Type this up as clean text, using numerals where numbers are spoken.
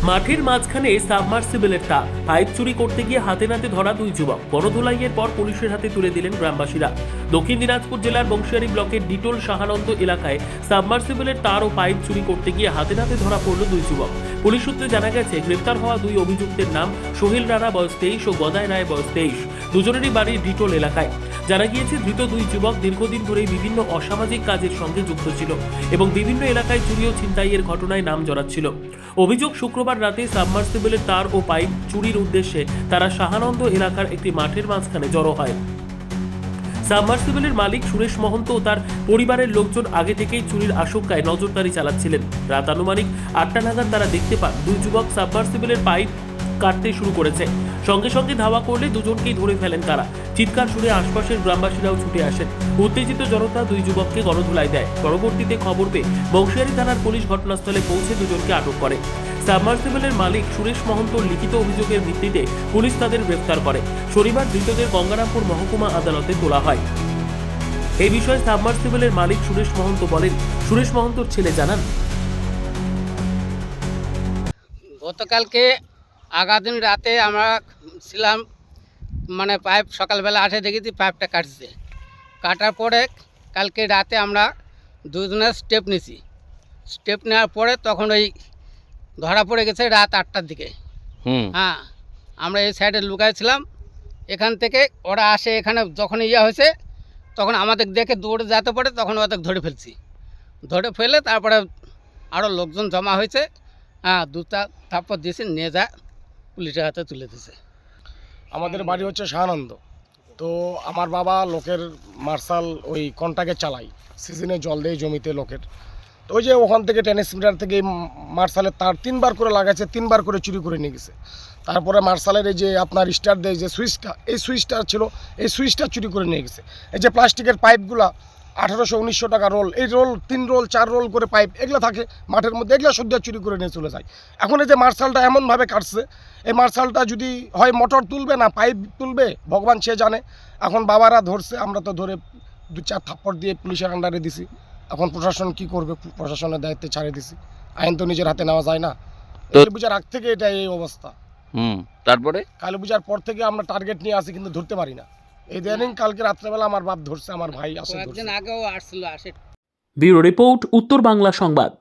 মাঠের মাঝখানে সাবমার্সিবলের তার পাইপ চুরি করতে গিয়ে হাতে নাতে ধরা দুই যুবক। গণধোলাইয়ের পর পুলিশের হাতে তুলে দিলেন গ্রামবাসীরা। দক্ষিণ দিনাজপুর জেলার বংশিয়ারি ব্লকের ডিটোল শাহানন্দ এলাকায় সাবমার্সিবলের তার ও পাইপ চুরি করতে গিয়ে হাতে নাতে ধরা পড়ল দুই যুবক। পুলিশ সূত্রে জানা গেছে, গ্রেপ্তার হওয়া দুই অভিযুক্তের নাম সোহেল রানা বয়স 23 ও গদাই রায় বয়স 23। দুজনেরই বাড়ি ডিটোল এলাকায়। জানা গিয়েছে, ধৃত দুই যুবক দীর্ঘদিন ধরেই বিভিন্ন অসামাজিক কাজের সঙ্গে যুক্ত ছিল এবং বিভিন্ন এলাকায় চুরি ও ছিনতাইয়ের ঘটনায় নাম জড়াচ্ছিল। অভিযোগ, শুক্রবার রাতে সাবমার্সিবলের তার ও পাইপ চুরির উদ্দেশ্যে তারা শাহানন্দ এলাকার একটি মাঠের মাঝখানে জড়ো হয়। সাবমার্সিবলের মালিক সুরেশ মহন্ত ও তার পরিবারের লোকজন আগে থেকেই চুরির আশঙ্কায় নজরদারি চালাচ্ছিলেন। রাত আনুমানিক 8টা নাগাদ তারা দেখতে পান দুই যুবক সাবমার্সিবলের পাইপ কাটতে শুরু করেছে। সঙ্গে সঙ্গে ধাওয়া করলে দুজনকেই ধরে ফেলেন তারা। চিৎকার শুনে আশপাশের গ্রামবাসীরাও ছুটে আসেন। উত্তেজিত জনতা দুই যুবককে গণধোলাই দেয়। পরবর্তীতে খবর পেয়ে বংশিয়ারি থানার পুলিশ ঘটনাস্থলে পৌঁছে দুজনকে আটক করে। সাবমার্সিবলের মালিক সুরেশ মহন্তর লিখিত অভিযোগের ভিত্তিতে পুলিশ তাদের গ্রেফতার করে। শনিবার ধৃতদের গঙ্গারামপুর মহকুমা আদালতে তোলা হয়। এই বিষয়ে সাবমার্সিবলের মালিক সুরেশ মহন্ত বলেন, সুরেশ মহন্তর ছেলে জানান, গতকালকে আগাদিন রাতে আমরা ছিলাম, মানে পাইপ সকালবেলা আসে দেখেছি পাইপটা কাটছে। কাটার পরে কালকে রাতে আমরা দুজনের স্টেপ নিছি। স্টেপ নেওয়ার পরে তখন ওই ধরা পড়ে গেছে রাত 8টার দিকে। হ্যাঁ, আমরা এই সাইডে লুকাইছিলাম। এখান থেকে ওরা আসে, এখানে যখন হয়েছে তখন আমাদের দেখে দৌড়ে যেতে পারে, তখন ওদের ধরে ফেলছি। ধরে ফেলে তারপরে আরও লোকজন জমা হয়েছে। হ্যাঁ, দুটা থাপ্পড় দিয়েছে, নিয়ে যা পুলিশের হাতে তুলে দিয়েছে। আমাদের বাড়ি হচ্ছে শাহানন্দ। তো আমার বাবা লোকের মার্শাল ওই কন্টাকে চালাই, সিজনে জল দেয় জমিতে লোকের। তো ওই যে ওখান থেকে ট্রান্সমিটার থেকে মার্শালের তার 3বার করে লাগাইছে, 3বার করে চুরি করে নিয়ে গেছে। তারপরে মার্শালের এই যে আপনার স্টার দেয় যে সুইচটা, এই সুইচটা ছিল, এই সুইচটা চুরি করে নিয়ে গেছে। এই যে প্লাস্টিকের পাইপগুলা 1800-1900 টাকা রোল, এই রোল 3 রোল 4 রোল করে পাইপ এগুলো থাকে মাঠের মধ্যে, এগুলো সদ্য চুরি করে নিয়ে চলে যায়। এখন এই যে মার্শালটা এমনভাবে কাটছে, এই মার্শালটা যদি হয় মোটর তুলবে না পাইপ তুলবে ভগবান সে জানে। এখন বাবারা ধরছে, আমরা তো ধরে 2-4 থাপ্পড় দিয়ে পুলিশের আন্ডারে দিছি। এখন প্রশাসন কি করবে, প্রশাসনের দায়িত্বে ছাড়িয়ে দিছি। আইন তো নিজের হাতে নেওয়া যায় না। কালী পূজার আগ থেকে এটা এই অবস্থা। তারপরে কালী পূজার পর থেকে আমরা টার্গেট নিয়ে আসি, কিন্তু ধরতে পারি না। এই দিন কালকে রাত্রেবেলা আমার বাপ ধরছে, আমার ভাই আসে ধরছে। কয়েকদিন আগেও আসছিল আসে। ব্যুরো রিপোর্ট, উত্তর বাংলা সংবাদ।